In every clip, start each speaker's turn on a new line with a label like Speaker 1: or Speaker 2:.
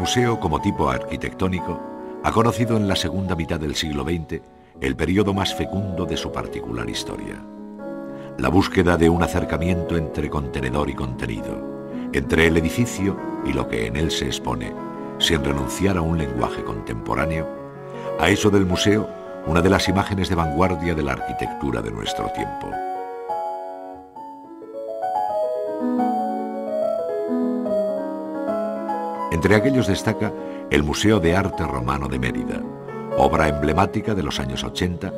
Speaker 1: museo como tipo arquitectónico ha conocido en la segunda mitad del siglo XX el periodo más fecundo de su particular historia. La búsqueda de un acercamiento entre contenedor y contenido, entre el edificio y lo que en él se expone, sin renunciar a un lenguaje contemporáneo, ha hecho del museo una de las imágenes de vanguardia de la arquitectura de nuestro tiempo. Entre aquellos destaca el Museo de Arte Romano de Mérida, obra emblemática de los años 80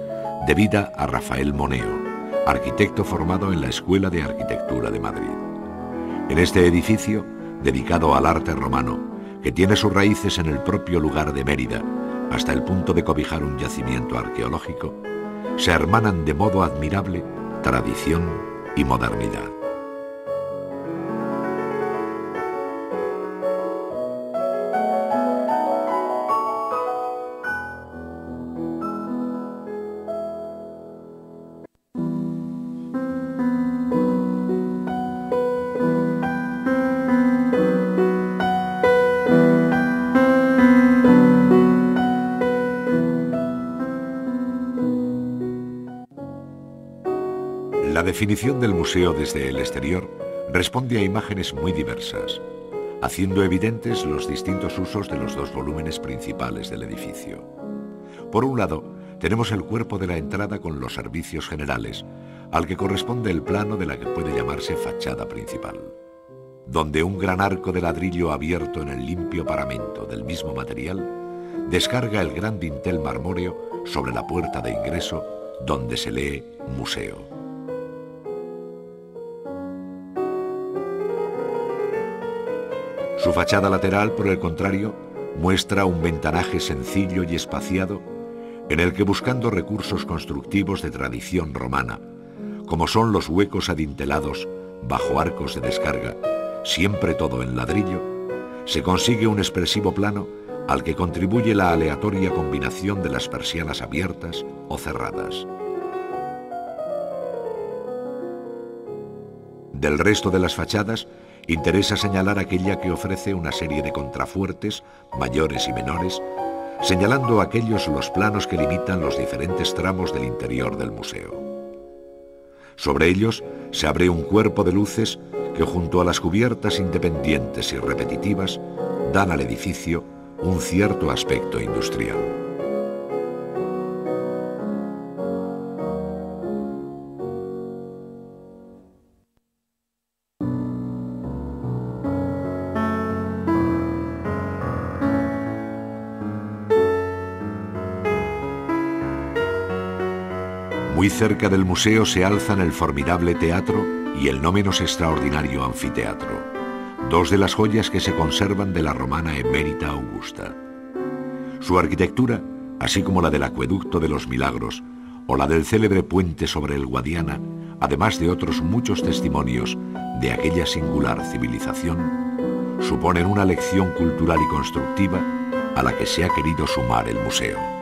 Speaker 1: debida a Rafael Moneo, arquitecto formado en la Escuela de Arquitectura de Madrid. En este edificio, dedicado al arte romano, que tiene sus raíces en el propio lugar de Mérida, hasta el punto de cobijar un yacimiento arqueológico, se hermanan de modo admirable tradición y modernidad. La definición del museo desde el exterior responde a imágenes muy diversas, haciendo evidentes los distintos usos de los dos volúmenes principales del edificio. Por un lado, tenemos el cuerpo de la entrada con los servicios generales, al que corresponde el plano de la que puede llamarse fachada principal, donde un gran arco de ladrillo abierto en el limpio paramento del mismo material descarga el gran dintel marmóreo sobre la puerta de ingreso, donde se lee Museo. Su fachada lateral, por el contrario, muestra un ventanaje sencillo y espaciado en el que, buscando recursos constructivos de tradición romana, como son los huecos adintelados bajo arcos de descarga, siempre todo en ladrillo, se consigue un expresivo plano al que contribuye la aleatoria combinación de las persianas abiertas o cerradas. Del resto de las fachadas, interesa señalar aquella que ofrece una serie de contrafuertes, mayores y menores, señalando aquellos los planos que limitan los diferentes tramos del interior del museo. Sobre ellos se abre un cuerpo de luces que, junto a las cubiertas independientes y repetitivas, dan al edificio un cierto aspecto industrial. Muy cerca del museo se alzan el formidable teatro y el no menos extraordinario anfiteatro, dos de las joyas que se conservan de la romana emérita Augusta. Su arquitectura, así como la del Acueducto de los Milagros o la del célebre puente sobre el Guadiana, además de otros muchos testimonios de aquella singular civilización, suponen una lección cultural y constructiva a la que se ha querido sumar el museo.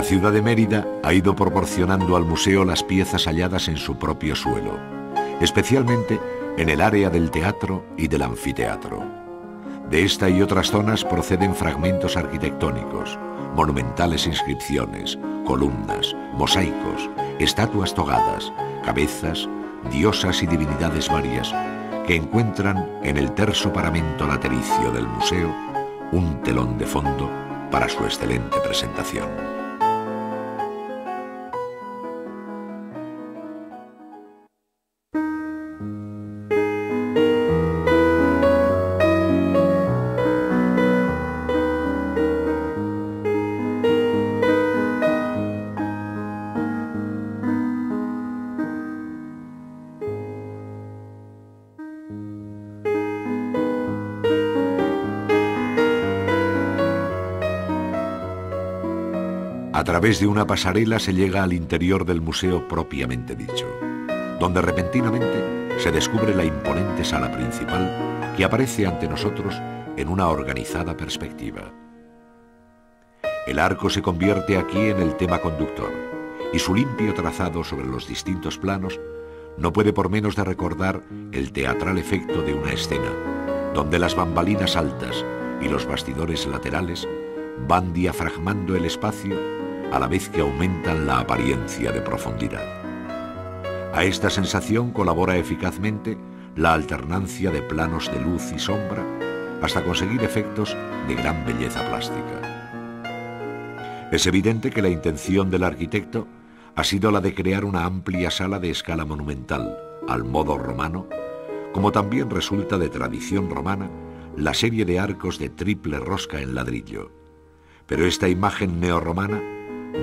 Speaker 1: La ciudad de Mérida ha ido proporcionando al museo las piezas halladas en su propio suelo, especialmente en el área del teatro y del anfiteatro. De esta y otras zonas proceden fragmentos arquitectónicos, monumentales inscripciones, columnas, mosaicos, estatuas togadas, cabezas, diosas y divinidades varias, que encuentran en el terso paramento latericio del museo un telón de fondo para su excelente presentación. A través de una pasarela se llega al interior del museo propiamente dicho, donde repentinamente se descubre la imponente sala principal que aparece ante nosotros en una organizada perspectiva. El arco se convierte aquí en el tema conductor, y su limpio trazado sobre los distintos planos no puede por menos de recordar el teatral efecto de una escena, donde las bambalinas altas y los bastidores laterales van diafragmando el espacio a la vez que aumentan la apariencia de profundidad. A esta sensación colabora eficazmente la alternancia de planos de luz y sombra hasta conseguir efectos de gran belleza plástica. Es evidente que la intención del arquitecto ha sido la de crear una amplia sala de escala monumental, al modo romano, como también resulta de tradición romana la serie de arcos de triple rosca en ladrillo. Pero esta imagen neorromana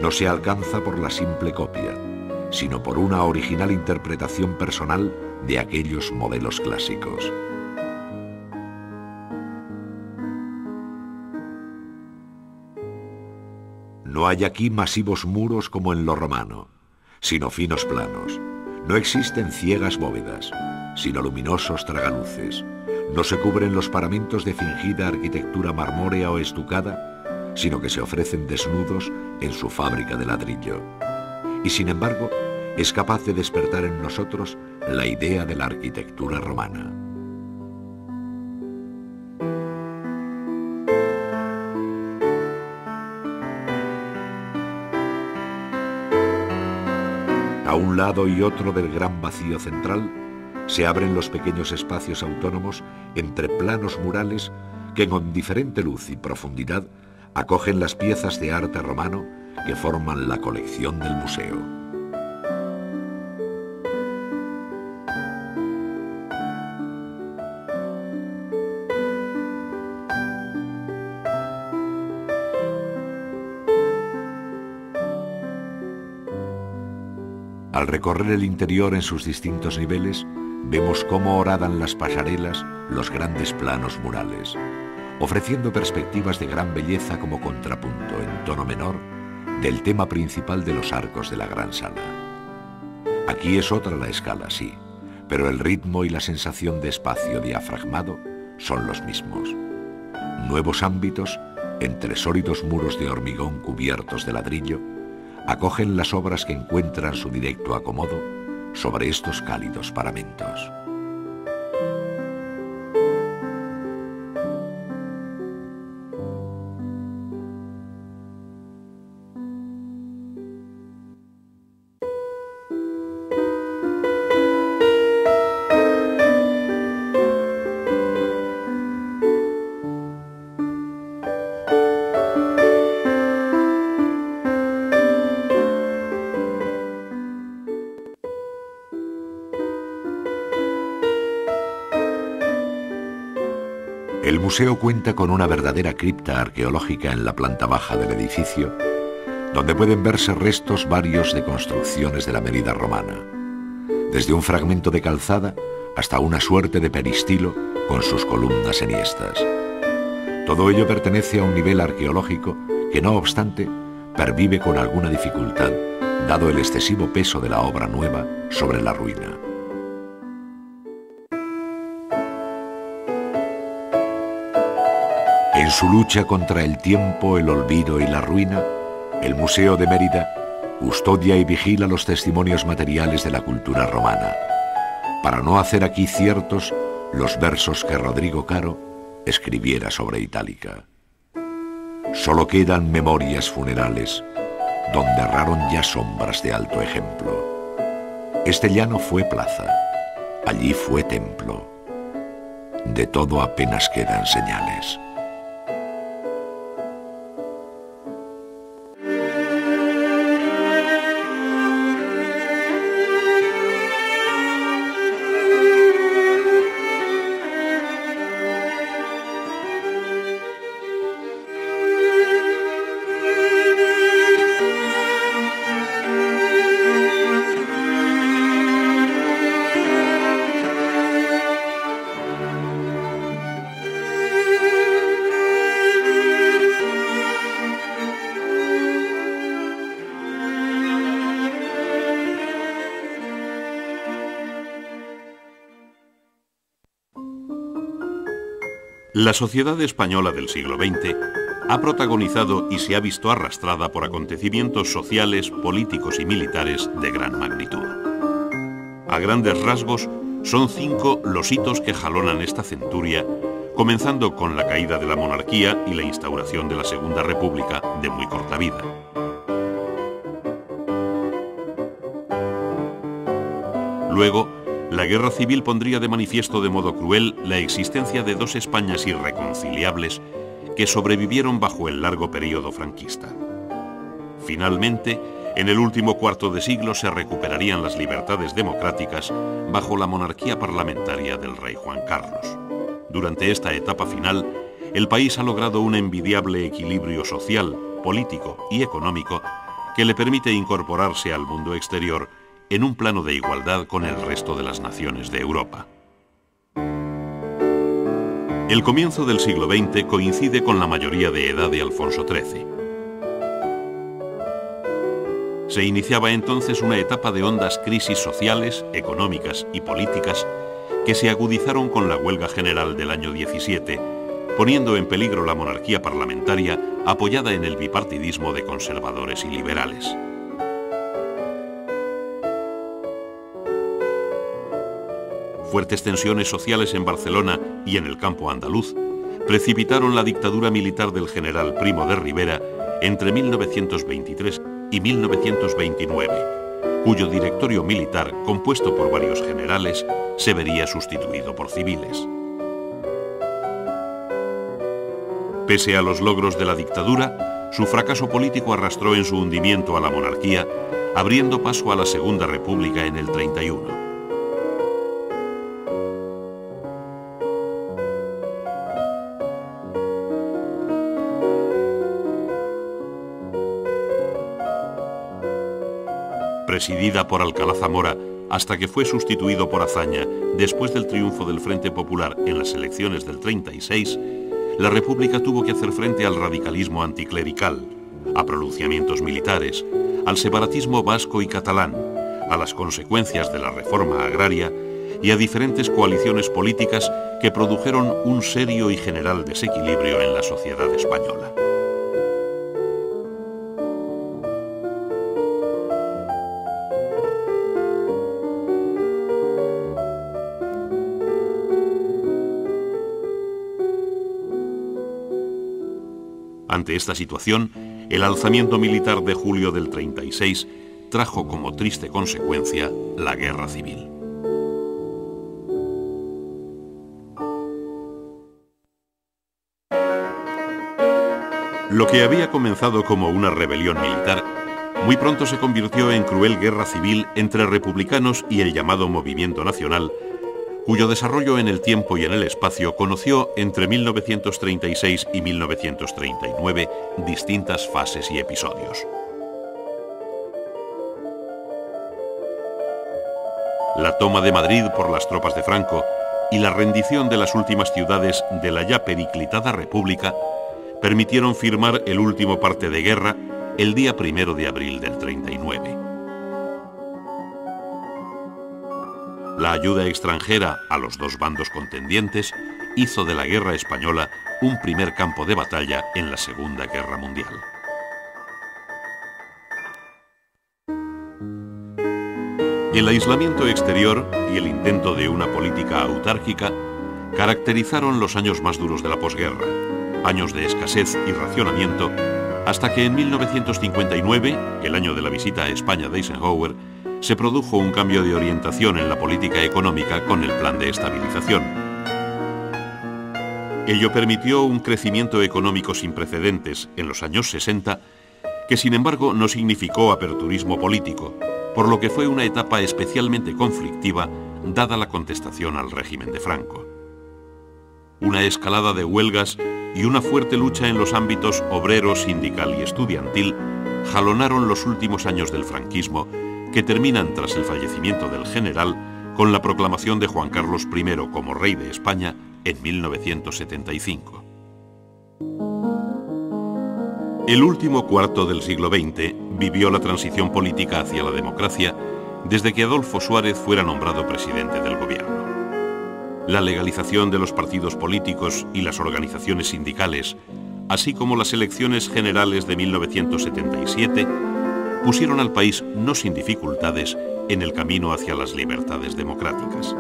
Speaker 1: no se alcanza por la simple copia, sino por una original interpretación personal de aquellos modelos clásicos. No hay aquí masivos muros como en lo romano, sino finos planos. No existen ciegas bóvedas, sino luminosos tragaluces. No se cubren los paramentos de fingida arquitectura marmórea o estucada, sino que se ofrecen desnudos en su fábrica de ladrillo. Y sin embargo, es capaz de despertar en nosotros la idea de la arquitectura romana. A un lado y otro del gran vacío central se abren los pequeños espacios autónomos entre planos murales que con diferente luz y profundidad acogen las piezas de arte romano que forman la colección del museo. Al recorrer el interior en sus distintos niveles, vemos cómo horadan las pasarelas los grandes planos murales, ofreciendo perspectivas de gran belleza como contrapunto en tono menor del tema principal de los arcos de la gran sala. Aquí es otra la escala, sí, pero el ritmo y la sensación de espacio diafragmado son los mismos. Nuevos ámbitos, entre sólidos muros de hormigón cubiertos de ladrillo, acogen las obras que encuentran su directo acomodo sobre estos cálidos paramentos. El museo cuenta con una verdadera cripta arqueológica en la planta baja del edificio, donde pueden verse restos varios de construcciones de la Mérida romana, desde un fragmento de calzada hasta una suerte de peristilo con sus columnas enhiestas. Todo ello pertenece a un nivel arqueológico que, no obstante, pervive con alguna dificultad, dado el excesivo peso de la obra nueva sobre la ruina. En su lucha contra el tiempo, el olvido y la ruina, el Museo de Mérida custodia y vigila los testimonios materiales de la cultura romana, para no hacer aquí ciertos los versos que Rodrigo Caro escribiera sobre Itálica. Solo quedan memorias funerales, donde erraron ya sombras de alto ejemplo. Este llano fue plaza, allí fue templo. De todo apenas quedan señales.
Speaker 2: La sociedad española del siglo XX ha protagonizado y se ha visto arrastrada por acontecimientos sociales, políticos y militares de gran magnitud. A grandes rasgos, son 5 los hitos que jalonan esta centuria, comenzando con la caída de la monarquía y la instauración de la Segunda República de muy corta vida. Luego, la guerra civil pondría de manifiesto de modo cruel la existencia de 2 Españas irreconciliables que sobrevivieron bajo el largo periodo franquista. Finalmente, en el último cuarto de siglo se recuperarían las libertades democráticas bajo la monarquía parlamentaria del rey Juan Carlos. Durante esta etapa final, el país ha logrado un envidiable equilibrio social, político y económico que le permite incorporarse al mundo exterior en un plano de igualdad con el resto de las naciones de Europa. El comienzo del siglo XX coincide con la mayoría de edad de Alfonso XIII. Se iniciaba entonces una etapa de hondas crisis sociales, económicas y políticas que se agudizaron con la huelga general del año 17, poniendo en peligro la monarquía parlamentaria apoyada en el bipartidismo de conservadores y liberales. Fuertes tensiones sociales en Barcelona y en el campo andaluz precipitaron la dictadura militar del general Primo de Rivera entre 1923 y 1929, cuyo directorio militar, compuesto por varios generales, se vería sustituido por civiles. Pese a los logros de la dictadura, su fracaso político arrastró en su hundimiento a la monarquía, abriendo paso a la Segunda República en el 31. Presidida por Alcalá Zamora hasta que fue sustituido por Azaña después del triunfo del Frente Popular en las elecciones del 36, la República tuvo que hacer frente al radicalismo anticlerical, a pronunciamientos militares, al separatismo vasco y catalán, a las consecuencias de la reforma agraria y a diferentes coaliciones políticas que produjeron un serio y general desequilibrio en la sociedad española. Ante esta situación, el alzamiento militar de julio del 36 trajo como triste consecuencia la guerra civil. Lo que había comenzado como una rebelión militar, muy pronto se convirtió en cruel guerra civil entre republicanos y el llamado Movimiento Nacional, cuyo desarrollo en el tiempo y en el espacio conoció entre 1936 y 1939 distintas fases y episodios. La toma de Madrid por las tropas de Franco y la rendición de las últimas ciudades de la ya periclitada República permitieron firmar el último parte de guerra el día 1 de abril del 39. La ayuda extranjera a los 2 bandos contendientes hizo de la guerra española un primer campo de batalla en la Segunda Guerra Mundial. El aislamiento exterior y el intento de una política autárquica caracterizaron los años más duros de la posguerra, años de escasez y racionamiento, hasta que en 1959, el año de la visita a España de Eisenhower, se produjo un cambio de orientación en la política económica con el Plan de Estabilización. Ello permitió un crecimiento económico sin precedentes en los años 60, que sin embargo no significó aperturismo político, por lo que fue una etapa especialmente conflictiva dada la contestación al régimen de Franco. Una escalada de huelgas y una fuerte lucha en los ámbitos obrero, sindical y estudiantil jalonaron los últimos años del franquismo, que terminan tras el fallecimiento del general con la proclamación de Juan Carlos I como rey de España en 1975. El último cuarto del siglo XX vivió la transición política hacia la democracia desde que Adolfo Suárez fuera nombrado presidente del gobierno. La legalización de los partidos políticos y las organizaciones sindicales, así como las elecciones generales de 1977, pusieron al país, no sin dificultades, en el camino hacia las libertades democráticas.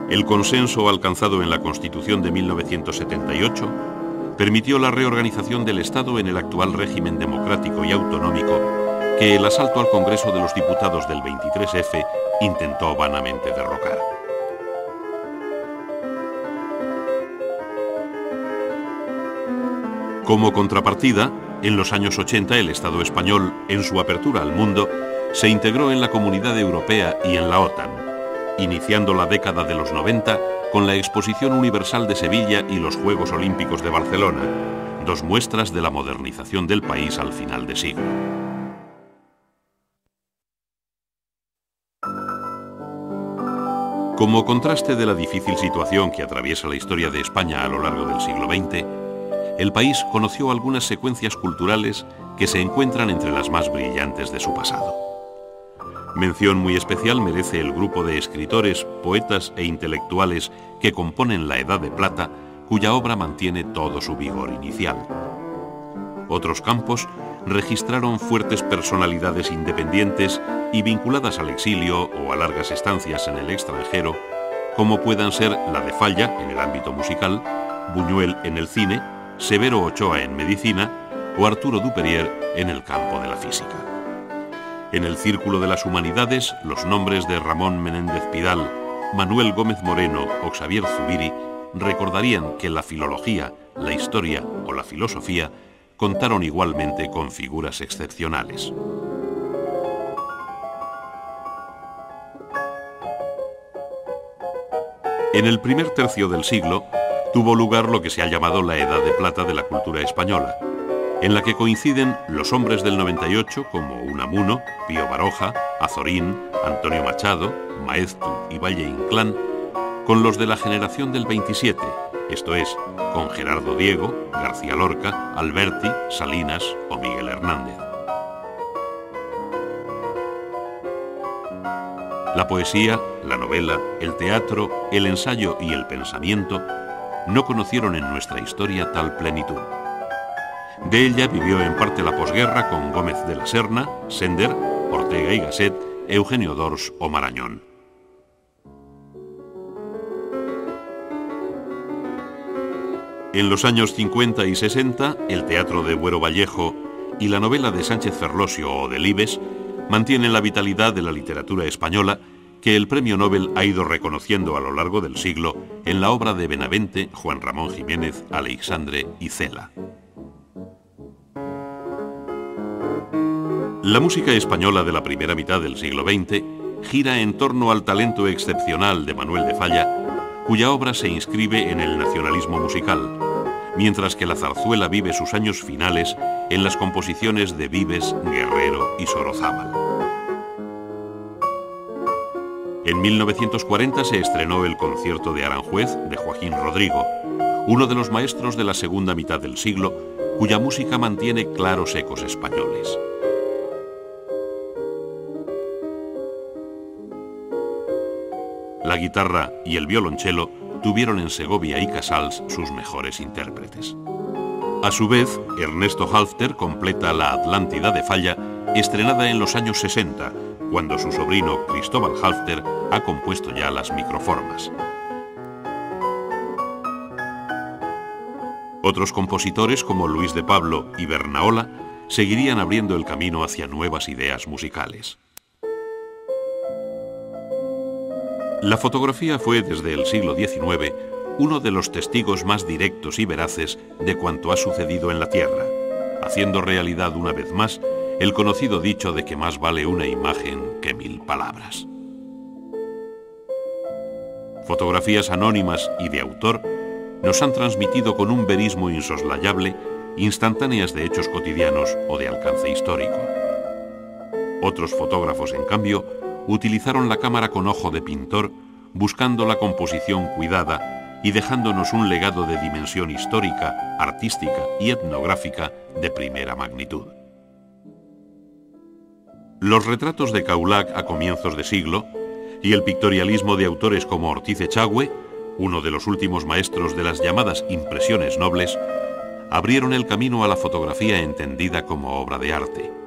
Speaker 2: El consenso alcanzado en la Constitución de 1978 permitió la reorganización del Estado en el actual régimen democrático y autonómico que el asalto al Congreso de los Diputados del 23F intentó vanamente derrocar. Como contrapartida, en los años 80 el Estado español, en su apertura al mundo, se integró en la Comunidad Europea y en la OTAN, iniciando la década de los 90 con la Exposición Universal de Sevilla y los Juegos Olímpicos de Barcelona, dos muestras de la modernización del país al final de siglo. Como contraste de la difícil situación que atraviesa la historia de España a lo largo del siglo XX, el país conoció algunas secuencias culturales que se encuentran entre las más brillantes de su pasado. Mención muy especial merece el grupo de escritores, poetas e intelectuales que componen la Edad de Plata, cuya obra mantiene todo su vigor inicial. Otros campos registraron fuertes personalidades independientes y vinculadas al exilio o a largas estancias en el extranjero, como puedan ser la de Falla en el ámbito musical, Buñuel en el cine, Severo Ochoa en medicina o Arturo Duperier en el campo de la física. En el círculo de las humanidades, los nombres de Ramón Menéndez Pidal, Manuel Gómez Moreno o Xavier Zubiri recordarían que la filología, la historia o la filosofía contaron igualmente con figuras excepcionales. En el primer tercio del siglo tuvo lugar lo que se ha llamado la Edad de Plata de la cultura española, en la que coinciden los hombres del 98 como Unamuno, Pío Baroja, Azorín, Antonio Machado, Maeztu y Valle Inclán, con los de la generación del 27, esto es, con Gerardo Diego, García Lorca, Alberti, Salinas o Miguel Hernández. La poesía, la novela, el teatro, el ensayo y el pensamiento no conocieron en nuestra historia tal plenitud. De ella vivió en parte la posguerra con Gómez de la Serna, Sender, Ortega y Gasset, Eugenio d'Ors o Marañón. En los años 50 y 60, el teatro de Buero Vallejo y la novela de Sánchez Ferlosio o Delibes mantienen la vitalidad de la literatura española que el premio Nobel ha ido reconociendo a lo largo del siglo en la obra de Benavente, Juan Ramón Jiménez, Aleixandre y Cela. La música española de la primera mitad del siglo XX gira en torno al talento excepcional de Manuel de Falla, cuya obra se inscribe en el nacionalismo musical, mientras que la zarzuela vive sus años finales en las composiciones de Vives, Guerrero y Sorozábal. En 1940 se estrenó el concierto de Aranjuez de Joaquín Rodrigo, uno de los maestros de la segunda mitad del siglo, cuya música mantiene claros ecos españoles. La guitarra y el violonchelo tuvieron en Segovia y Casals sus mejores intérpretes. A su vez, Ernesto Halffter completa la Atlántida de Falla, estrenada en los años 60, cuando su sobrino Cristóbal Halffter ha compuesto ya las microformas. Otros compositores como Luis de Pablo y Bernaola seguirían abriendo el camino hacia nuevas ideas musicales. La fotografía fue desde el siglo XIX uno de los testigos más directos y veraces de cuanto ha sucedido en la Tierra, haciendo realidad una vez más el conocido dicho de que más vale una imagen que 1000 palabras. Fotografías anónimas y de autor nos han transmitido con un verismo insoslayable instantáneas de hechos cotidianos o de alcance histórico. Otros fotógrafos, en cambio, utilizaron la cámara con ojo de pintor, buscando la composición cuidada y dejándonos un legado de dimensión histórica, artística y etnográfica de primera magnitud. Los retratos de Kaulac a comienzos de siglo y el pictorialismo de autores como Ortiz Echagüe uno de los últimos maestros de las llamadas impresiones nobles, abrieron el camino a la fotografía entendida como obra de arte.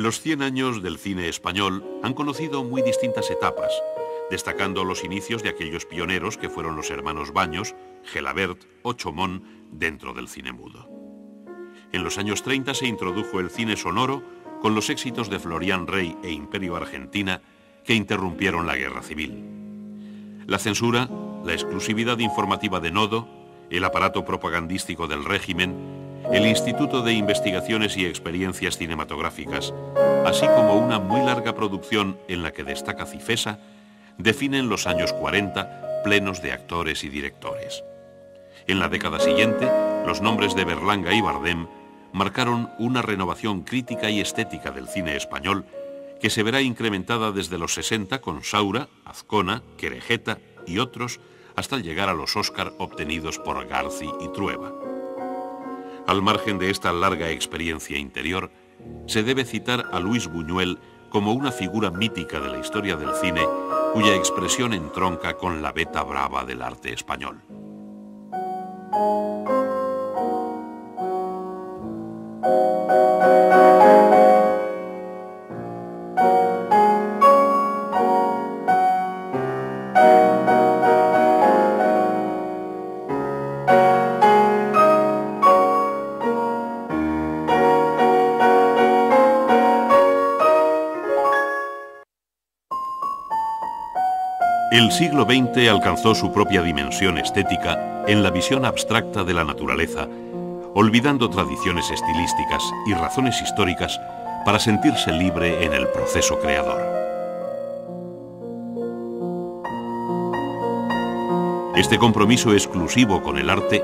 Speaker 2: Los 100 años del cine español han conocido muy distintas etapas, destacando los inicios de aquellos pioneros que fueron los hermanos Baños, Gelabert o Chomón dentro del cine mudo. En los años 30 se introdujo el cine sonoro con los éxitos de Florian Rey e Imperio Argentina que interrumpieron la guerra civil. La censura, la exclusividad informativa de Nodo, el aparato propagandístico del régimen, el Instituto de Investigaciones y Experiencias Cinematográficas, así como una muy larga producción en la que destaca Cifesa, definen los años 40 plenos de actores y directores. En la década siguiente, los nombres de Berlanga y Bardem marcaron una renovación crítica y estética del cine español que se verá incrementada desde los 60 con Saura, Azcona, Querejeta y otros, hasta llegar a los Oscar obtenidos por Garci y Trueba. Al margen de esta larga experiencia interior, se debe citar a Luis Buñuel como una figura mítica de la historia del cine, cuya expresión entronca con la veta brava del arte español. El siglo XX alcanzó su propia dimensión estética en la visión abstracta de la naturaleza, olvidando tradiciones estilísticas y razones históricas para sentirse libre en el proceso creador. Este compromiso exclusivo con el arte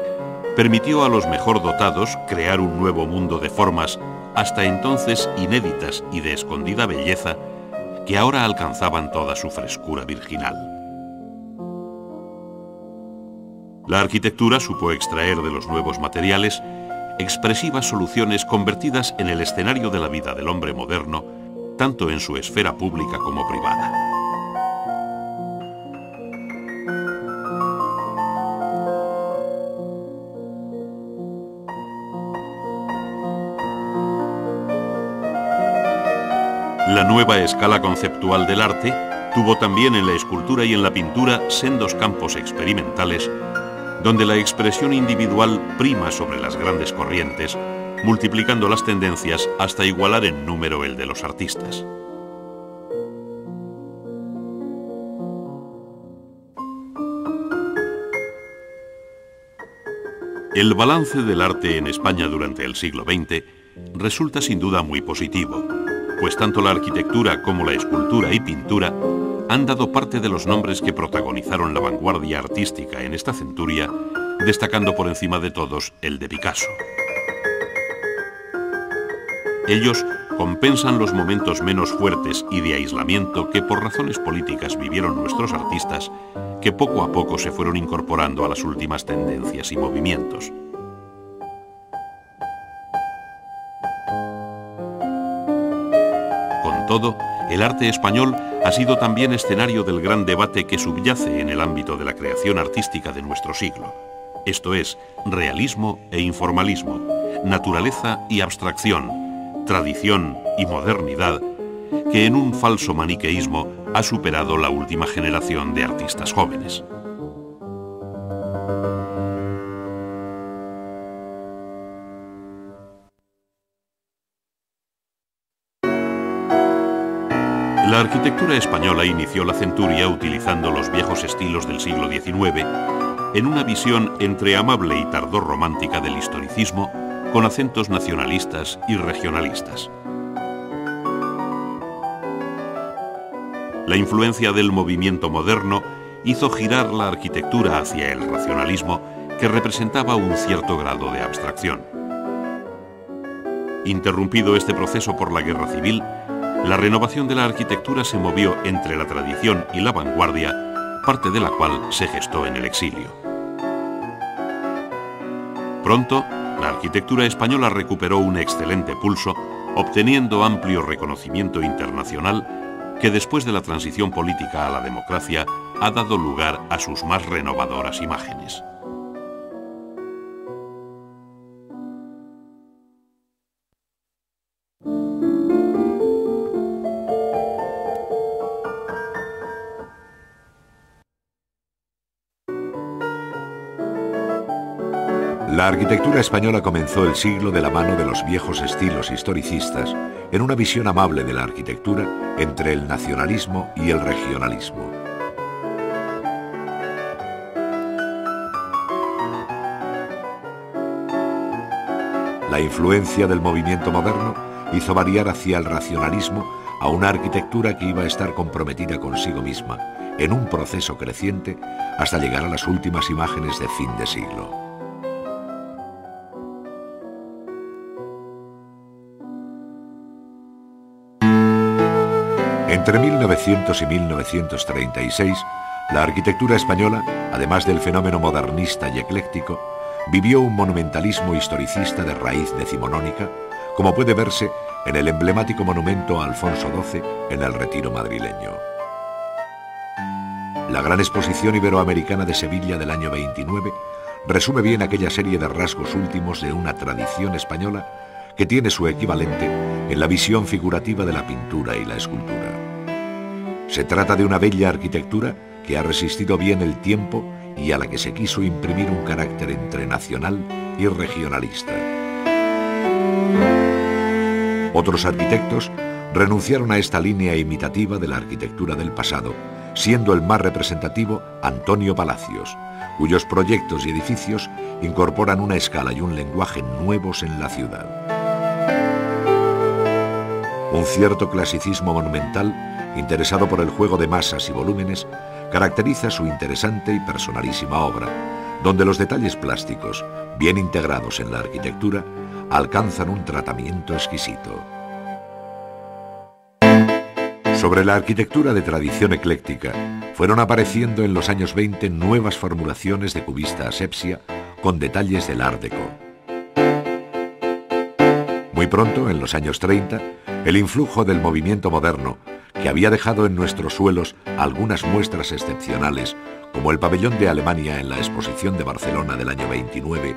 Speaker 2: permitió a los mejor dotados crear un nuevo mundo de formas, hasta entonces inéditas y de escondida belleza, que ahora alcanzaban toda su frescura virginal. La arquitectura supo extraer de los nuevos materiales expresivas soluciones convertidas en el escenario de la vida del hombre moderno, tanto en su esfera pública como privada. La nueva escala conceptual del arte tuvo también en la escultura y en la pintura sendos campos experimentales donde la expresión individual prima sobre las grandes corrientes, multiplicando las tendencias hasta igualar en número el de los artistas. El balance del arte en España durante el siglo XX resulta sin duda muy positivo, pues tanto la arquitectura como la escultura y pintura han dado parte de los nombres que protagonizaron la vanguardia artística en esta centuria, destacando por encima de todos el de Picasso. Ellos compensan los momentos menos fuertes y de aislamiento que por razones políticas vivieron nuestros artistas, que poco a poco se fueron incorporando a las últimas tendencias y movimientos. Con todo, el arte español ha sido también escenario del gran debate que subyace en el ámbito de la creación artística de nuestro siglo. Esto es, realismo e informalismo, naturaleza y abstracción, tradición y modernidad, que en un falso maniqueísmo ha superado la última generación de artistas jóvenes. La arquitectura española inició la centuria utilizando los viejos estilos del siglo XIX en una visión entre amable y tardorromántica del historicismo con acentos nacionalistas y regionalistas. La influencia del movimiento moderno hizo girar la arquitectura hacia el racionalismo, que representaba un cierto grado de abstracción. Interrumpido este proceso por la guerra civil, la renovación de la arquitectura se movió entre la tradición y la vanguardia parte de la cual se gestó en el exilio. Pronto, la arquitectura española recuperó un excelente pulso, obteniendo amplio reconocimiento internacional que después de la transición política a la democracia ha dado lugar a sus más renovadoras imágenes.
Speaker 1: La arquitectura española comenzó el siglo de la mano de los viejos estilos historicistas en una visión amable de la arquitectura entre el nacionalismo y el regionalismo. La influencia del movimiento moderno hizo variar hacia el racionalismo a una arquitectura que iba a estar comprometida consigo misma en un proceso creciente hasta llegar a las últimas imágenes de fin de siglo. Entre 1900 y 1936, la arquitectura española, además del fenómeno modernista y ecléctico, vivió un monumentalismo historicista de raíz decimonónica, como puede verse en el emblemático monumento a Alfonso XII en el Retiro madrileño. La Gran Exposición Iberoamericana de Sevilla del año 29 resume bien aquella serie de rasgos últimos de una tradición española que tiene su equivalente en la visión figurativa de la pintura y la escultura. Se trata de una bella arquitectura que ha resistido bien el tiempo y a la que se quiso imprimir un carácter entre nacional y regionalista. Otros arquitectos renunciaron a esta línea imitativa de la arquitectura del pasado, siendo el más representativo Antonio Palacios, cuyos proyectos y edificios incorporan una escala y un lenguaje nuevos en la ciudad. Un cierto clasicismo monumental, interesado por el juego de masas y volúmenes, caracteriza su interesante y personalísima obra, donde los detalles plásticos, bien integrados en la arquitectura, alcanzan un tratamiento exquisito. Sobre la arquitectura de tradición ecléctica, fueron apareciendo en los años 20 nuevas formulaciones de cubista asepsia con detalles del Art Deco. Muy pronto, en los años 30, el influjo del movimiento moderno, que había dejado en nuestros suelos algunas muestras excepcionales, como el pabellón de Alemania en la Exposición de Barcelona del año 29,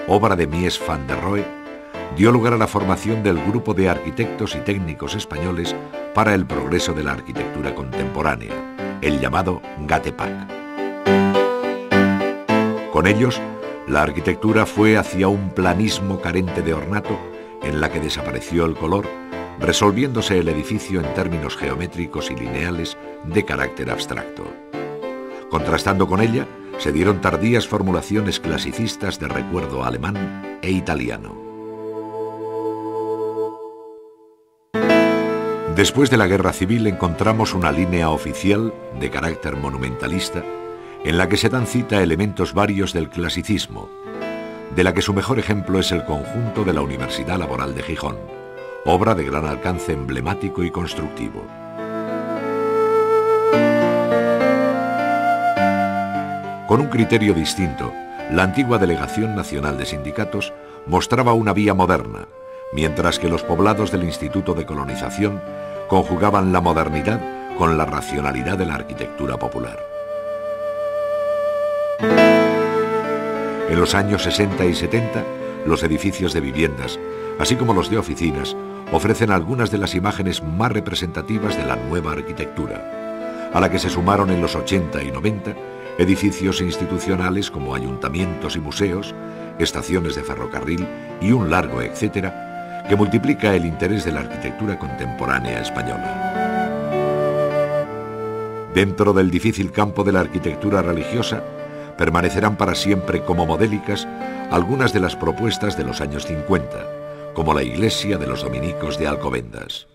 Speaker 1: obra de Mies van der Rohe, dio lugar a la formación del grupo de arquitectos y técnicos españoles para el progreso de la arquitectura contemporánea, el llamado GATEPAC. Con ellos, la arquitectura fue hacia un planismo carente de ornato, en la que desapareció el color, resolviéndose el edificio en términos geométricos y lineales de carácter abstracto. Contrastando con ella, se dieron tardías formulaciones clasicistas de recuerdo alemán e italiano. Después de la Guerra Civil encontramos una línea oficial de carácter monumentalista en la que se dan cita elementos varios del clasicismo, de la que su mejor ejemplo es el conjunto de la Universidad Laboral de Gijón, obra de gran alcance emblemático y constructivo. Con un criterio distinto, la antigua Delegación Nacional de Sindicatos mostraba una vía moderna, mientras que los poblados del Instituto de Colonización conjugaban la modernidad con la racionalidad de la arquitectura popular. En los años 60 y 70, los edificios de viviendas, así como los de oficinas, ofrecen algunas de las imágenes más representativas de la nueva arquitectura, a la que se sumaron en los 80 y 90 edificios institucionales como ayuntamientos y museos, estaciones de ferrocarril y un largo etcétera, que multiplica el interés de la arquitectura contemporánea española. Dentro del difícil campo de la arquitectura religiosa, permanecerán para siempre como modélicas algunas de las propuestas de los años 50, como la iglesia de los dominicos de Alcobendas.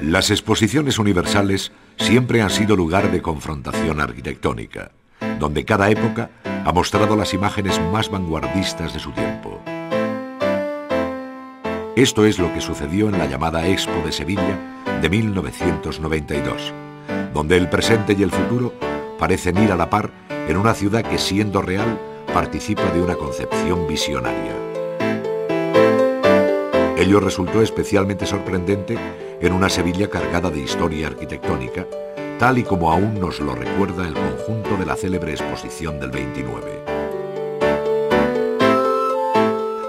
Speaker 1: Las exposiciones universales siempre han sido lugar de confrontación arquitectónica, donde cada época ha mostrado las imágenes más vanguardistas de su tiempo. Esto es lo que sucedió en la llamada Expo de Sevilla de 1992, donde el presente y el futuro parecen ir a la par en una ciudad que, siendo real, participa de una concepción visionaria. Ello resultó especialmente sorprendente en una Sevilla cargada de historia arquitectónica, tal y como aún nos lo recuerda el conjunto de la célebre exposición del 29.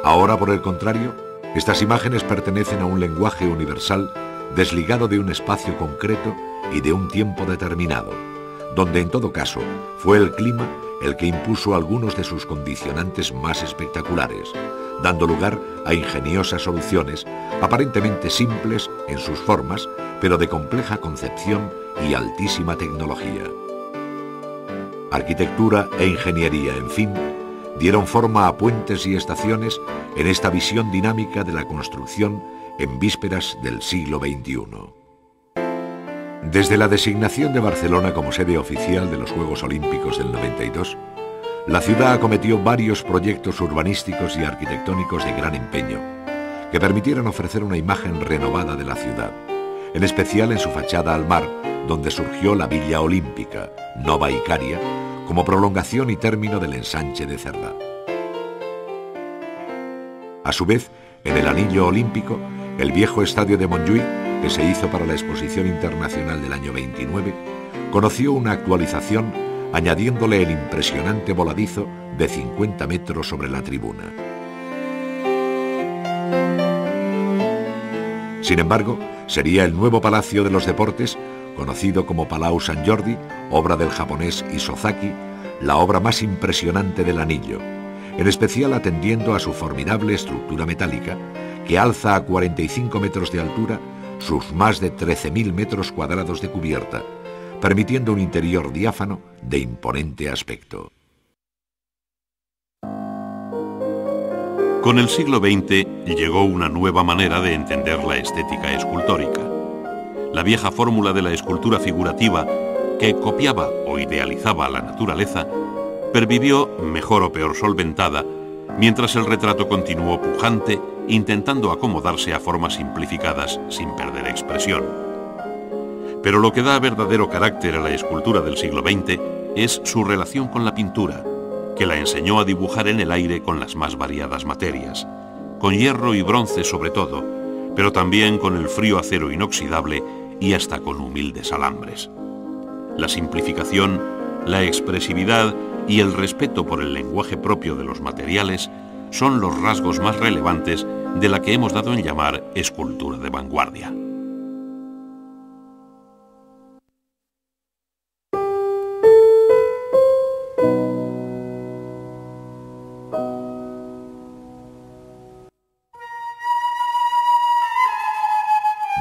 Speaker 1: Ahora, por el contrario, estas imágenes pertenecen a un lenguaje universal desligado de un espacio concreto y de un tiempo determinado, donde en todo caso fue el clima el que impuso algunos de sus condicionantes más espectaculares, dando lugar a ingeniosas soluciones, aparentemente simples en sus formas, pero de compleja concepción y altísima tecnología. Arquitectura e ingeniería, en fin, dieron forma a puentes y estaciones en esta visión dinámica de la construcción en vísperas del siglo XXI. Desde la designación de Barcelona como sede oficial de los Juegos Olímpicos del 92, la ciudad acometió varios proyectos urbanísticos y arquitectónicos de gran empeño, que permitieron ofrecer una imagen renovada de la ciudad, en especial en su fachada al mar, donde surgió la Villa Olímpica, Nova Icaria, como prolongación y término del ensanche de Cerdá. A su vez, en el anillo olímpico, el viejo estadio de Montjuïc, que se hizo para la Exposición Internacional del año 29, conoció una actualización añadiéndole el impresionante voladizo de 50 metros sobre la tribuna. Sin embargo, sería el nuevo Palacio de los Deportes, conocido como Palau Sant Jordi, obra del japonés Isozaki, la obra más impresionante del anillo, en especial atendiendo a su formidable estructura metálica, que alza a 45 metros de altura sus más de 13.000 metros cuadrados de cubierta, permitiendo un interior diáfano de imponente aspecto.
Speaker 2: Con el siglo XX llegó una nueva manera de entender la estética escultórica. La vieja fórmula de la escultura figurativa, que copiaba o idealizaba la naturaleza, pervivió, mejor o peor solventada, mientras el retrato continuó pujante, intentando acomodarse a formas simplificadas sin perder expresión. Pero lo que da verdadero carácter a la escultura del siglo XX es su relación con la pintura, que la enseñó a dibujar en el aire con las más variadas materias, con hierro y bronce sobre todo, pero también con el frío acero inoxidable y hasta con humildes alambres. La simplificación, la expresividad y el respeto por el lenguaje propio de los materiales son los rasgos más relevantes de la que hemos dado en llamar escultura de vanguardia.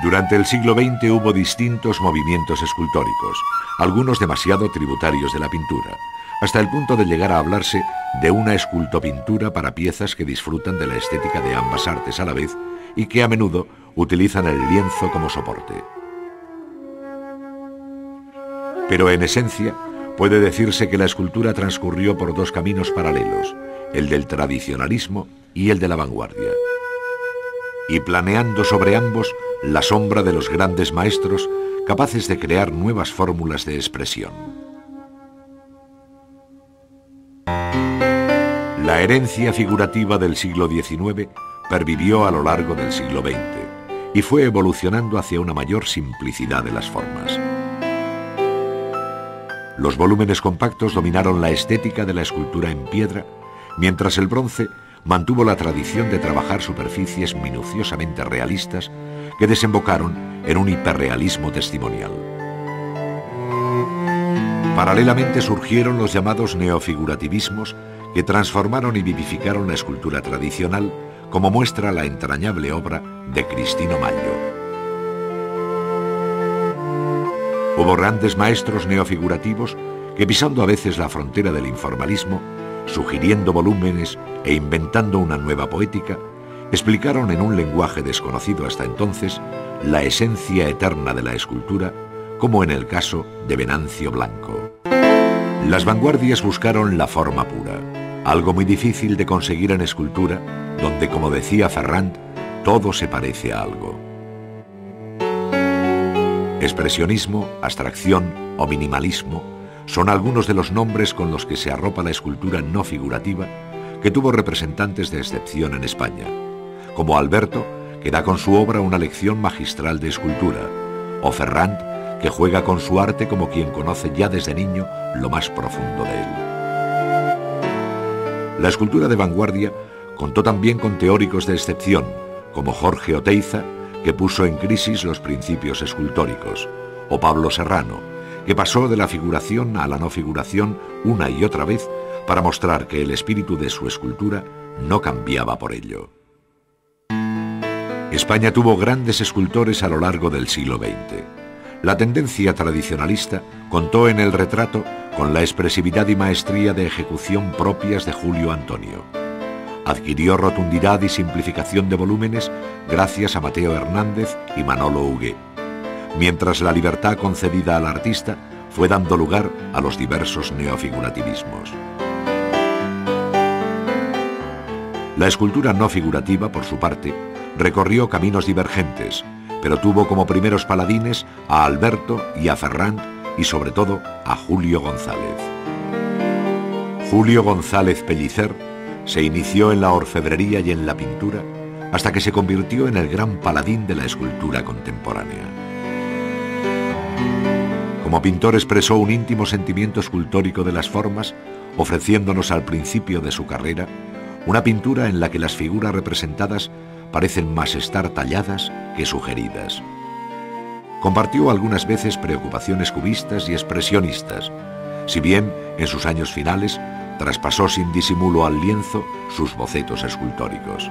Speaker 1: Durante el siglo XX hubo distintos movimientos escultóricos, algunos demasiado tributarios de la pintura, hasta el punto de llegar a hablarse de una escultopintura para piezas que disfrutan de la estética de ambas artes a la vez y que a menudo utilizan el lienzo como soporte. Pero en esencia, puede decirse que la escultura transcurrió por dos caminos paralelos, el del tradicionalismo y el de la vanguardia. Y planeando sobre ambos la sombra de los grandes maestros capaces de crear nuevas fórmulas de expresión. La herencia figurativa del siglo XIX pervivió a lo largo del siglo XX y fue evolucionando hacia una mayor simplicidad de las formas. Los volúmenes compactos dominaron la estética de la escultura en piedra, mientras el bronce mantuvo la tradición de trabajar superficies minuciosamente realistas que desembocaron en un hiperrealismo testimonial. Paralelamente surgieron los llamados neofigurativismos que transformaron y vivificaron la escultura tradicional, como muestra la entrañable obra de Cristino Maggio. Hubo grandes maestros neofigurativos que, pisando a veces la frontera del informalismo, sugiriendo volúmenes e inventando una nueva poética, explicaron en un lenguaje desconocido hasta entonces la esencia eterna de la escultura, como en el caso de Venancio Blanco. Las vanguardias buscaron la forma pura, algo muy difícil de conseguir en escultura, donde, como decía Ferrand, todo se parece a algo. Expresionismo, abstracción o minimalismo son algunos de los nombres con los que se arropa la escultura no figurativa que tuvo representantes de excepción en España, como Alberto, que da con su obra una lección magistral de escultura, o Ferrand, que juega con su arte como quien conoce ya desde niño lo más profundo de él. La escultura de vanguardia contó también con teóricos de excepción, como Jorge Oteiza, que puso en crisis los principios escultóricos, o Pablo Serrano, que pasó de la figuración a la no figuración una y otra vez para mostrar que el espíritu de su escultura no cambiaba por ello. España tuvo grandes escultores a lo largo del siglo XX. La tendencia tradicionalista contó en el retrato con la expresividad y maestría de ejecución propias de Julio Antonio. Adquirió rotundidad y simplificación de volúmenes gracias a Mateo Hernández y Manolo Huguet, mientras la libertad concedida al artista fue dando lugar a los diversos neofigurativismos. La escultura no figurativa, por su parte, recorrió caminos divergentes, pero tuvo como primeros paladines a Alberto y a Ferrand y sobre todo a Julio González. Julio González Pellicer se inició en la orfebrería y en la pintura hasta que se convirtió en el gran paladín de la escultura contemporánea. Como pintor expresó un íntimo sentimiento escultórico de las formas, ofreciéndonos al principio de su carrera una pintura en la que las figuras representadas parecen más estar talladas que sugeridas. Compartió algunas veces preocupaciones cubistas y expresionistas, si bien en sus años finales traspasó sin disimulo al lienzo sus bocetos escultóricos.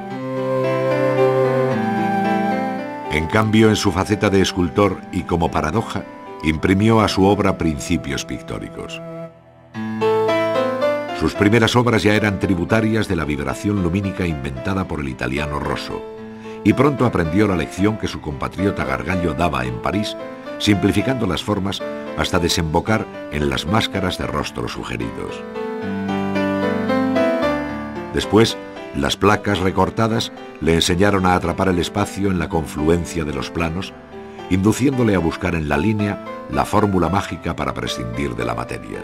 Speaker 1: En cambio, en su faceta de escultor y como paradoja, imprimió a su obra principios pictóricos. Sus primeras obras ya eran tributarias de la vibración lumínica inventada por el italiano Rosso, y pronto aprendió la lección que su compatriota Gargallo daba en París, simplificando las formas hasta desembocar en las máscaras de rostros sugeridos. Después, las placas recortadas le enseñaron a atrapar el espacio en la confluencia de los planos, induciéndole a buscar en la línea la fórmula mágica para prescindir de la materia.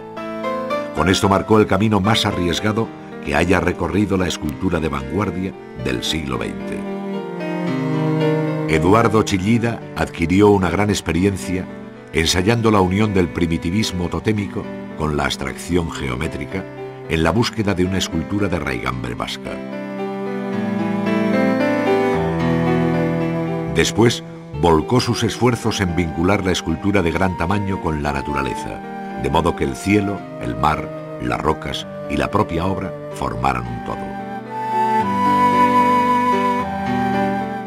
Speaker 1: Con esto marcó el camino más arriesgado que haya recorrido la escultura de vanguardia del siglo XX. Eduardo Chillida adquirió una gran experiencia ensayando la unión del primitivismo totémico con la abstracción geométrica en la búsqueda de una escultura de raigambre vasca. Después, volcó sus esfuerzos en vincular la escultura de gran tamaño con la naturaleza, de modo que el cielo, el mar, las rocas y la propia obra formaran un todo.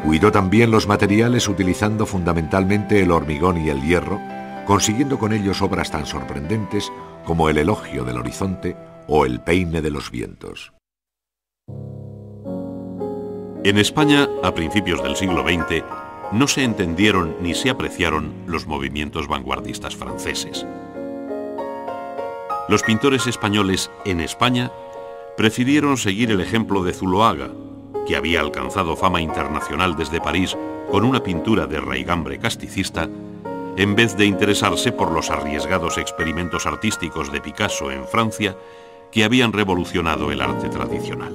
Speaker 1: Cuidó también los materiales utilizando fundamentalmente el hormigón y el hierro, consiguiendo con ellos obras tan sorprendentes como el Elogio del Horizonte o el Peine de los Vientos.
Speaker 2: En España, a principios del siglo XX, no se entendieron ni se apreciaron los movimientos vanguardistas franceses. Los pintores españoles en España prefirieron seguir el ejemplo de Zuloaga, que había alcanzado fama internacional desde París con una pintura de raigambre casticista, en vez de interesarse por los arriesgados experimentos artísticos de Picasso en Francia, que habían revolucionado el arte tradicional.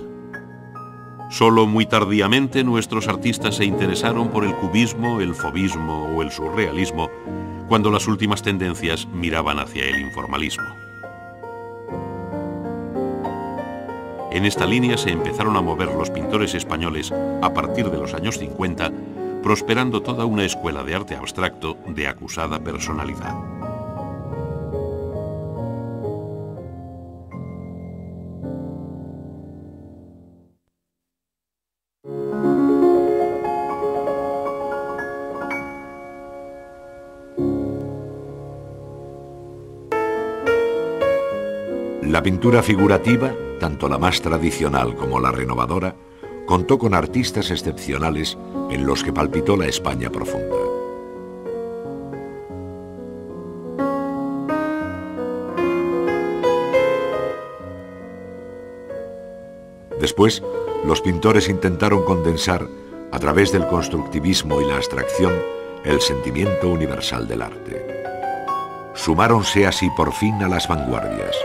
Speaker 2: Solo muy tardíamente nuestros artistas se interesaron por el cubismo, el fauvismo o el surrealismo, cuando las últimas tendencias miraban hacia el informalismo. En esta línea se empezaron a mover los pintores españoles a partir de los años 50, prosperando toda una escuela de arte abstracto de acusada personalidad.
Speaker 1: La pintura figurativa, tanto la más tradicional como la renovadora, contó con artistas excepcionales en los que palpitó la España profunda. Después, los pintores intentaron condensar, a través del constructivismo y la abstracción, el sentimiento universal del arte. Sumáronse así por fin a las vanguardias,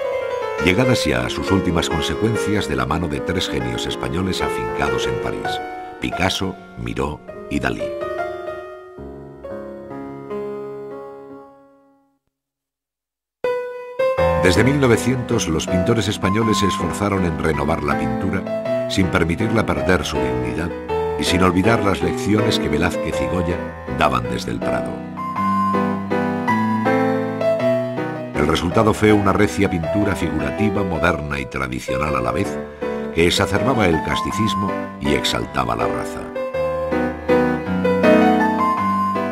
Speaker 1: llegadas ya a sus últimas consecuencias de la mano de tres genios españoles afincados en París: Picasso, Miró y Dalí. Desde 1900 los pintores españoles se esforzaron en renovar la pintura sin permitirla perder su dignidad y sin olvidar las lecciones que Velázquez y Goya daban desde el Prado. El resultado fue una recia pintura figurativa, moderna y tradicional a la vez, que exacerbaba el casticismo y exaltaba la raza.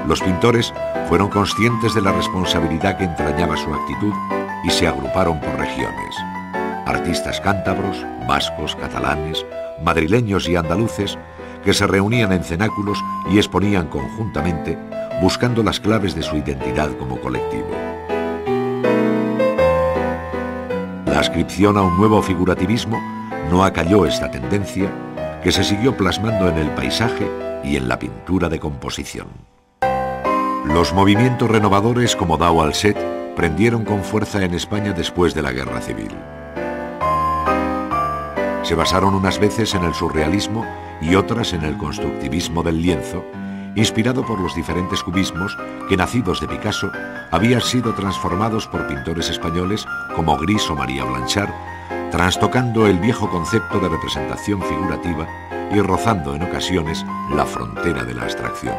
Speaker 1: Los pintores fueron conscientes de la responsabilidad que entrañaba su actitud y se agruparon por regiones. Artistas cántabros, vascos, catalanes, madrileños y andaluces que se reunían en cenáculos y exponían conjuntamente, buscando las claves de su identidad como colectivo. La adscripción a un nuevo figurativismo no acalló esta tendencia, que se siguió plasmando en el paisaje y en la pintura de composición. Los movimientos renovadores como Dao al Set prendieron con fuerza en España después de la Guerra Civil. Se basaron unas veces en el surrealismo y otras en el constructivismo del lienzo, inspirado por los diferentes cubismos que, nacidos de Picasso, habían sido transformados por pintores españoles como Gris o María Blanchard, trastocando el viejo concepto de representación figurativa y rozando en ocasiones la frontera de la abstracción.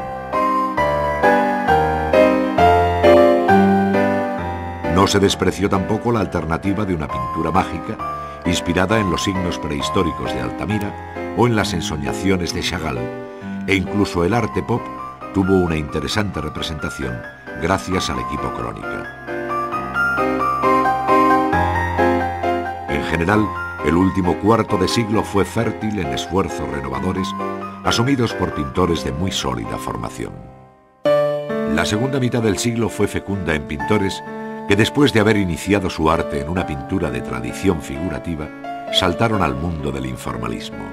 Speaker 1: No se despreció tampoco la alternativa de una pintura mágica inspirada en los signos prehistóricos de Altamira o en las ensoñaciones de Chagall, e incluso el arte pop tuvo una interesante representación gracias al equipo Crónica. En general, el último cuarto de siglo fue fértil en esfuerzos renovadores asumidos por pintores de muy sólida formación. La segunda mitad del siglo fue fecunda en pintores que, después de haber iniciado su arte en una pintura de tradición figurativa, saltaron al mundo del informalismo.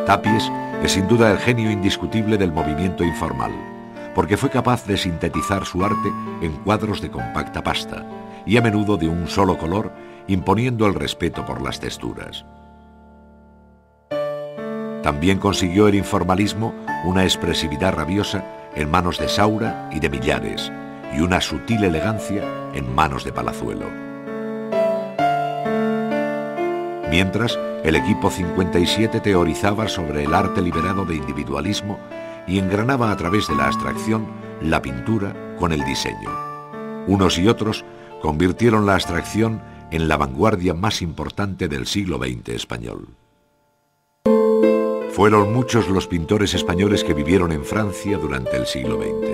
Speaker 1: Tapies es sin duda el genio indiscutible del movimiento informal, porque fue capaz de sintetizar su arte en cuadros de compacta pasta y a menudo de un solo color, imponiendo el respeto por las texturas. También consiguió el informalismo una expresividad rabiosa en manos de Saura y de Millares, y una sutil elegancia en manos de Palazuelo. Mientras, el equipo 57 teorizaba sobre el arte liberado de individualismo y engranaba a través de la abstracción la pintura con el diseño. Unos y otros convirtieron la abstracción en la vanguardia más importante del siglo XX español. Fueron muchos los pintores españoles que vivieron en Francia durante el siglo XX,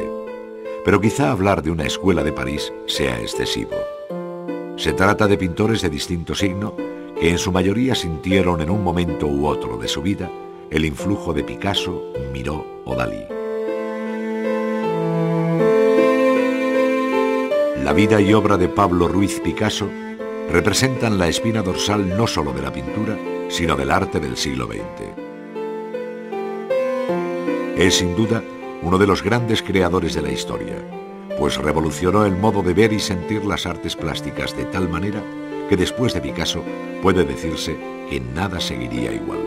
Speaker 1: pero quizá hablar de una escuela de París sea excesivo. Se trata de pintores de distinto signo que en su mayoría sintieron en un momento u otro de su vida el influjo de Picasso, Miró o Dalí. La vida y obra de Pablo Ruiz Picasso representan la espina dorsal no solo de la pintura, sino del arte del siglo XX. Es sin duda uno de los grandes creadores de la historia, pues revolucionó el modo de ver y sentir las artes plásticas de tal manera que después de Picasso puede decirse que nada seguiría igual.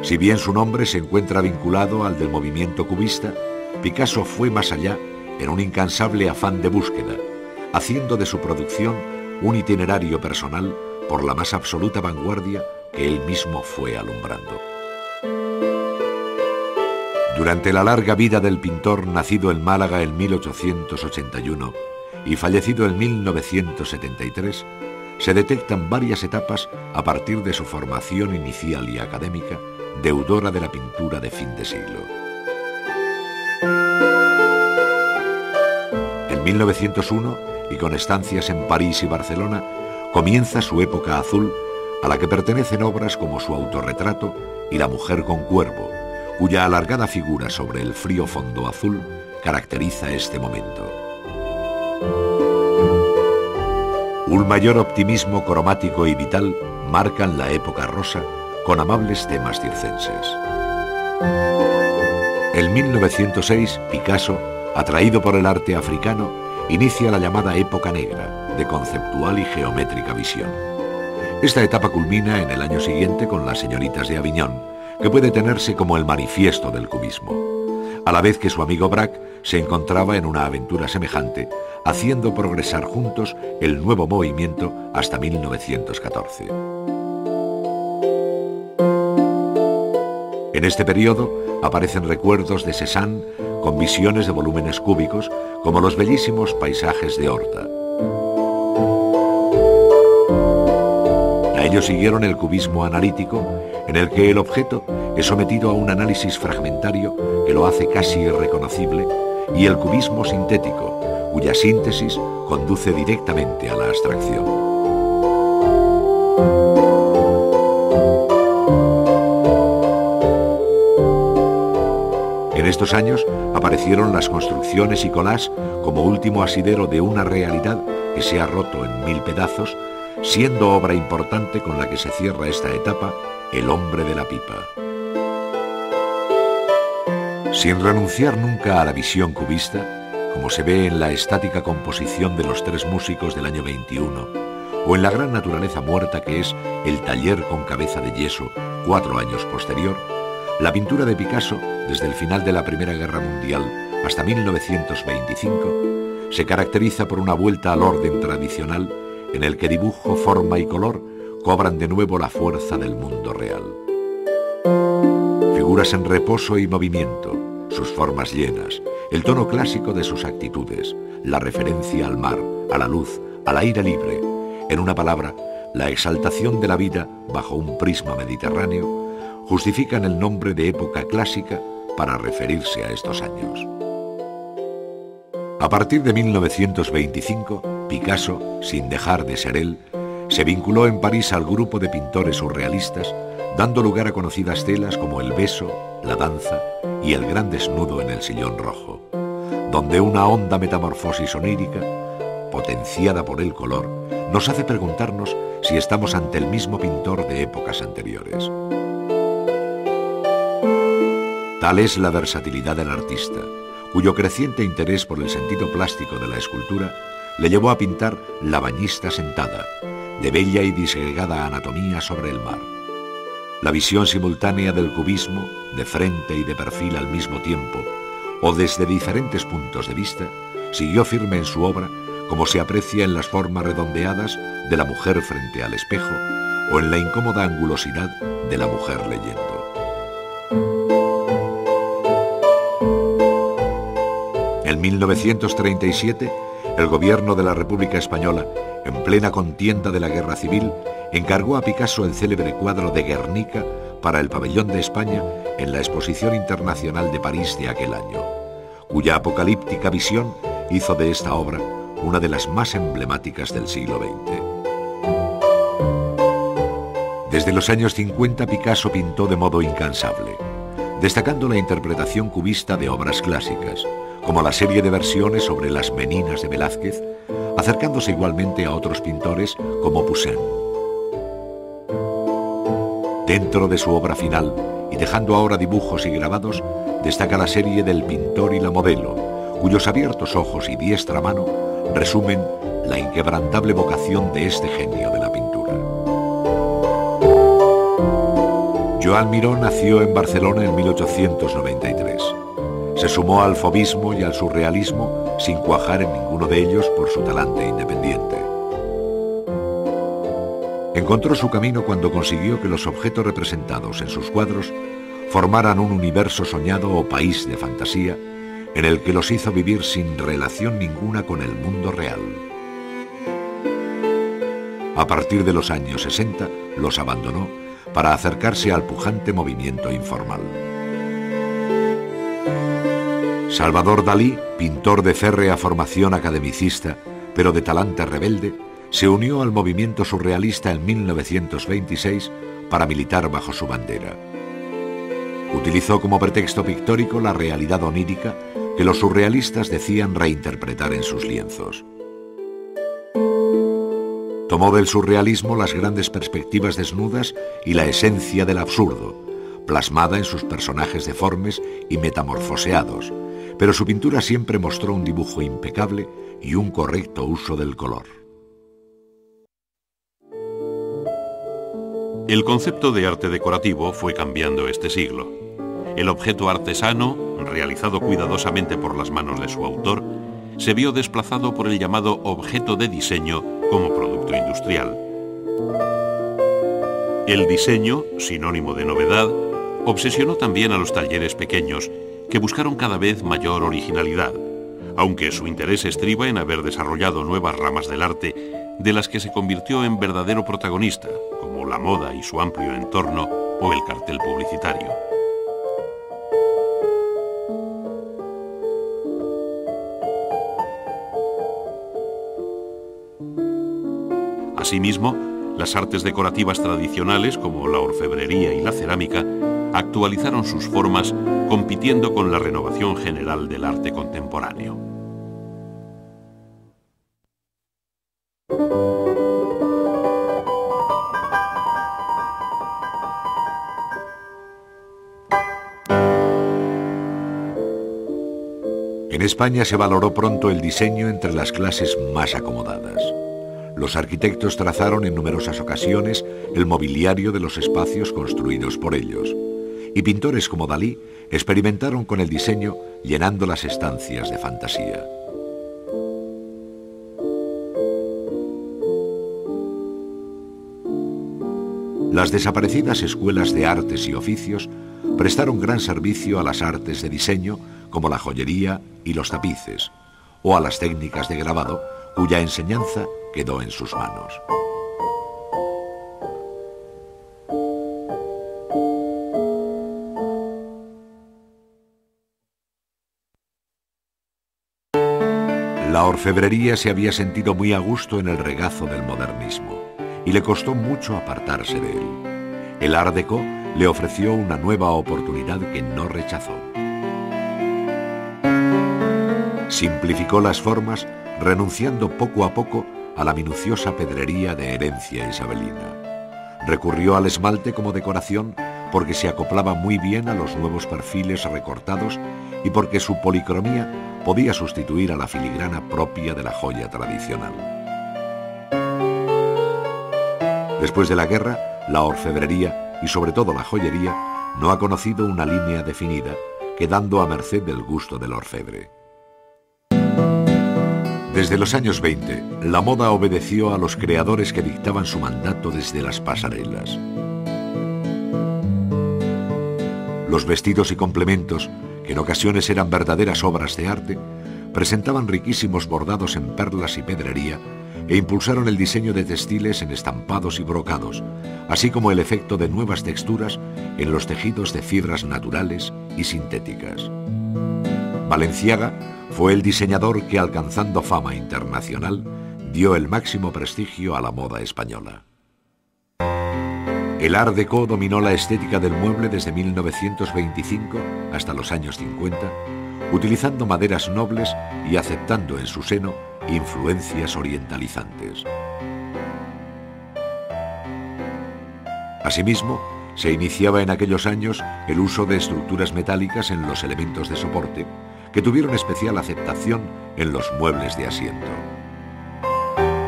Speaker 1: Si bien su nombre se encuentra vinculado al del movimiento cubista, Picasso fue más allá en un incansable afán de búsqueda, haciendo de su producción un itinerario personal por la más absoluta vanguardia que él mismo fue alumbrando. Durante la larga vida del pintor, nacido en Málaga en 1881 y fallecido en 1973, se detectan varias etapas a partir de su formación inicial y académica, deudora de la pintura de fin de siglo. En 1901, y con estancias en París y Barcelona, comienza su época azul, a la que pertenecen obras como su autorretrato y La mujer con cuervo, cuya alargada figura sobre el frío fondo azul caracteriza este momento. Un mayor optimismo cromático y vital marcan la época rosa, con amables temas circenses. En 1906, Picasso, atraído por el arte africano, inicia la llamada época negra, de conceptual y geométrica visión. Esta etapa culmina en el año siguiente con Las señoritas de Aviñón, que puede tenerse como el manifiesto del cubismo, a la vez que su amigo Braque se encontraba en una aventura semejante, haciendo progresar juntos el nuevo movimiento hasta 1914. En este periodo aparecen recuerdos de Cézanne con visiones de volúmenes cúbicos, como los bellísimos paisajes de Horta. A ello siguieron el cubismo analítico, en el que el objeto es sometido a un análisis fragmentario que lo hace casi irreconocible, y el cubismo sintético, cuya síntesis conduce directamente a la abstracción. En estos años aparecieron las construcciones y collages como último asidero de una realidad que se ha roto en 1000 pedazos, siendo obra importante con la que se cierra esta etapa, El hombre de la pipa. Sin renunciar nunca a la visión cubista, como se ve en la estática composición de los 3 músicos del año 21, o en la gran naturaleza muerta que es El taller con cabeza de yeso, 4 años posterior, la pintura de Picasso, desde el final de la Primera Guerra Mundial hasta 1925, se caracteriza por una vuelta al orden tradicional en el que dibujo, forma y color cobran de nuevo la fuerza del mundo real. Figuras en reposo y movimiento, sus formas llenas, el tono clásico de sus actitudes, la referencia al mar, a la luz, al aire libre, en una palabra, la exaltación de la vida bajo un prisma mediterráneo, justifican el nombre de época clásica para referirse a estos años. A partir de 1925, Picasso, sin dejar de ser él, se vinculó en París al grupo de pintores surrealistas, dando lugar a conocidas telas como El beso, La danza y El gran desnudo en el sillón rojo, donde una honda metamorfosis onírica, potenciada por el color, nos hace preguntarnos si estamos ante el mismo pintor de épocas anteriores. Tal es la versatilidad del artista, cuyo creciente interés por el sentido plástico de la escultura le llevó a pintar La bañista sentada, de bella y disgregada anatomía sobre el mar. La visión simultánea del cubismo, de frente y de perfil al mismo tiempo, o desde diferentes puntos de vista, siguió firme en su obra, como se aprecia en las formas redondeadas de la mujer frente al espejo, o en la incómoda angulosidad de la mujer leyendo. En 1937, el gobierno de la República Española, en plena contienda de la Guerra Civil, encargó a Picasso el célebre cuadro de Guernica para el Pabellón de España en la Exposición Internacional de París de aquel año, cuya apocalíptica visión hizo de esta obra una de las más emblemáticas del siglo XX. Desde los años 50, Picasso pintó de modo incansable, destacando la interpretación cubista de obras clásicas, como la serie de versiones sobre las Meninas de Velázquez, acercándose igualmente a otros pintores como Poussin. Dentro de su obra final, y dejando ahora dibujos y grabados, destaca la serie del Pintor y la modelo, cuyos abiertos ojos y diestra mano resumen la inquebrantable vocación de este genio de la pintura. Joan Miró nació en Barcelona en 1893. Se sumó al fauvismo y al surrealismo sin cuajar en ninguno de ellos por su talante independiente. Encontró su camino cuando consiguió que los objetos representados en sus cuadros formaran un universo soñado o país de fantasía en el que los hizo vivir sin relación ninguna con el mundo real. A partir de los años 60 los abandonó para acercarse al pujante movimiento informal. Salvador Dalí, pintor de férrea formación academicista, pero de talante rebelde, se unió al movimiento surrealista en 1926 para militar bajo su bandera. Utilizó como pretexto pictórico la realidad onírica que los surrealistas decían reinterpretar en sus lienzos. Tomó del surrealismo las grandes perspectivas desnudas y la esencia del absurdo, plasmada en sus personajes deformes y metamorfoseados, pero su pintura siempre mostró un dibujo impecable y un correcto uso del color.
Speaker 2: El concepto de arte decorativo fue cambiando este siglo. El objeto artesano, realizado cuidadosamente por las manos de su autor, se vio desplazado por el llamado objeto de diseño como producto industrial. El diseño, sinónimo de novedad, obsesionó también a los talleres pequeños, que buscaron cada vez mayor originalidad, aunque su interés estriba en haber desarrollado nuevas ramas del arte, de las que se convirtió en verdadero protagonista, como la moda y su amplio entorno o el cartel publicitario. Asimismo, las artes decorativas tradicionales, como la orfebrería y la cerámica, actualizaron sus formas, compitiendo con la renovación general del arte contemporáneo.
Speaker 1: En España se valoró pronto el diseño entre las clases más acomodadas. Los arquitectos trazaron en numerosas ocasiones el mobiliario de los espacios construidos por ellos, y pintores como Dalí experimentaron con el diseño llenando las estancias de fantasía. Las desaparecidas escuelas de artes y oficios prestaron gran servicio a las artes de diseño, como la joyería y los tapices, o a las técnicas de grabado, cuya enseñanza quedó en sus manos. La orfebrería se había sentido muy a gusto en el regazo del modernismo, y le costó mucho apartarse de él. El Art Déco le ofreció una nueva oportunidad que no rechazó. Simplificó las formas, renunciando poco a poco a la minuciosa pedrería de herencia isabelina. Recurrió al esmalte como decoración porque se acoplaba muy bien a los nuevos perfiles recortados y porque su policromía podía sustituir a la filigrana propia de la joya tradicional. Después de la guerra, la orfebrería y sobre todo la joyería no ha conocido una línea definida, quedando a merced del gusto del orfebre. Desde los años 20, la moda obedeció a los creadores que dictaban su mandato desde las pasarelas. Los vestidos y complementos, que en ocasiones eran verdaderas obras de arte, presentaban riquísimos bordados en perlas y pedrería e impulsaron el diseño de textiles en estampados y brocados, así como el efecto de nuevas texturas en los tejidos de fibras naturales y sintéticas. Balenciaga fue el diseñador que, alcanzando fama internacional, dio el máximo prestigio a la moda española. El Art Déco dominó la estética del mueble desde 1925 hasta los años 50, utilizando maderas nobles y aceptando en su seno influencias orientalizantes. Asimismo, se iniciaba en aquellos años el uso de estructuras metálicas en los elementos de soporte, que tuvieron especial aceptación en los muebles de asiento.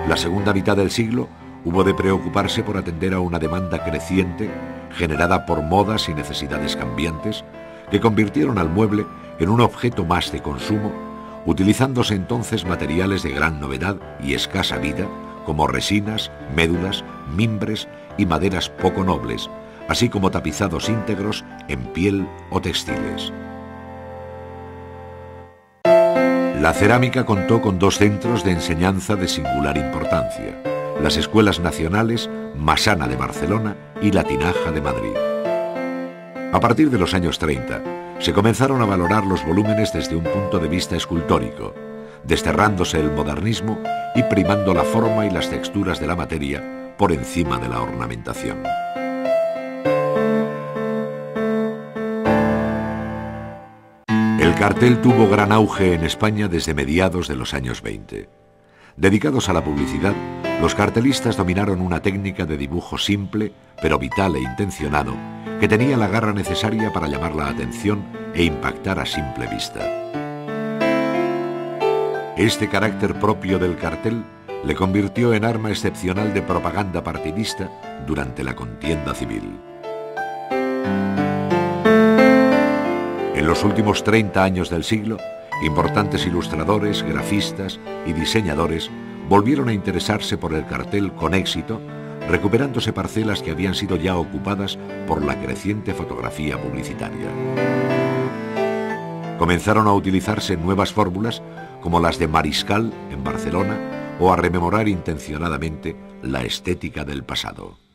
Speaker 1: La segunda mitad del siglo hubo de preocuparse por atender a una demanda creciente generada por modas y necesidades cambiantes que convirtieron al mueble en un objeto más de consumo, utilizándose entonces materiales de gran novedad y escasa vida como resinas, médulas, mimbres y maderas poco nobles, así como tapizados íntegros en piel o textiles. La cerámica contó con dos centros de enseñanza de singular importancia: las escuelas nacionales Massana de Barcelona y La Tinaja de Madrid. A partir de los años 30, se comenzaron a valorar los volúmenes desde un punto de vista escultórico, desterrándose el modernismo y primando la forma y las texturas de la materia por encima de la ornamentación. El cartel tuvo gran auge en España desde mediados de los años 20. Dedicados a la publicidad, Los cartelistas dominaron una técnica de dibujo simple, pero vital e intencionado, que tenía la garra necesaria para llamar la atención e impactar a simple vista. Este carácter propio del cartel le convirtió en arma excepcional de propaganda partidista durante la contienda civil. En los últimos 30 años del siglo, importantes ilustradores, grafistas y diseñadores volvieron a interesarse por el cartel con éxito, recuperándose parcelas que habían sido ya ocupadas por la creciente fotografía publicitaria. Comenzaron a utilizarse nuevas fórmulas como las de Mariscal en Barcelona o a rememorar intencionadamente la estética del pasado.